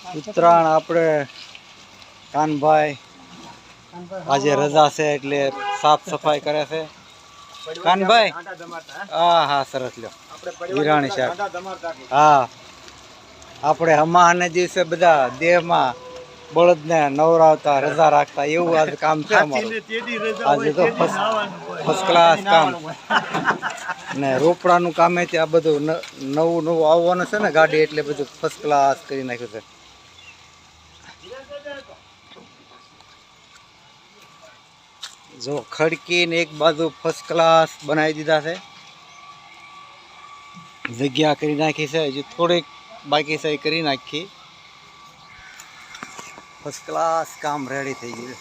ઉત્તરાયણ આપણે કાનભાઈ આજે રજા છે એટલે સાફ સફાઈ કરે છે. કાનભાઈ હા હા સરસ લ્યો વિરાણી સાહેબ. હા આપણે હમાને દિવસે બધા દેહમાં બળદને નવરાવતા રજા રાખતા એવું આજે કામ છે અમારું. આજે તો ફર્સ્ટ ક્લાસ કામ ને રોપડાનું કામે ત્યાં બધું નવું નવું આવવાનું છે ને ગાડી એટલે બધું ફર્સ્ટ ક્લાસ કરી નાખ્યું છે. જો ખડકીને એક બાજુ ફર્સ્ટ ક્લાસ બનાવી દીધા છે. જગ્યા કરી નાખી છે, હજી થોડીક બાકી છે કરી નાખી. ફર્સ્ટ ક્લાસ કામ રેડી થઈ ગયું.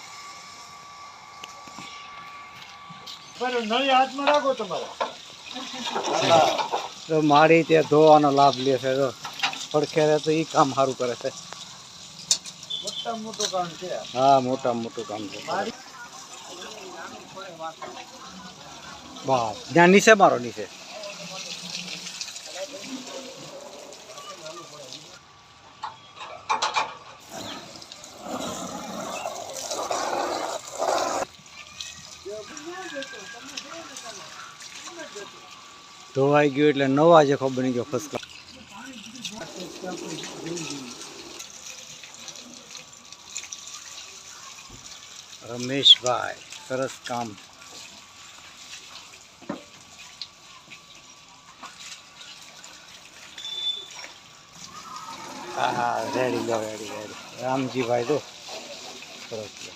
તો મારી ત્યાં ધોવાનો લાભ લે છે. તો પડખે તો એ કામ સારું કરે છે. મોટું કામ છે. હા મોટામાં મોટું કામ છે. બસ ત્યાં નીચે મારો નીચે ધોવાઈ ગયું એટલે નવા જે ખબર બની ગયો ફર્સ્ટ ક્લાસ. રમેશભાઈ સરસ કામ. હા હા રેડી લો રેડી રેડી. રામજીભાઈ તો સરસ લો.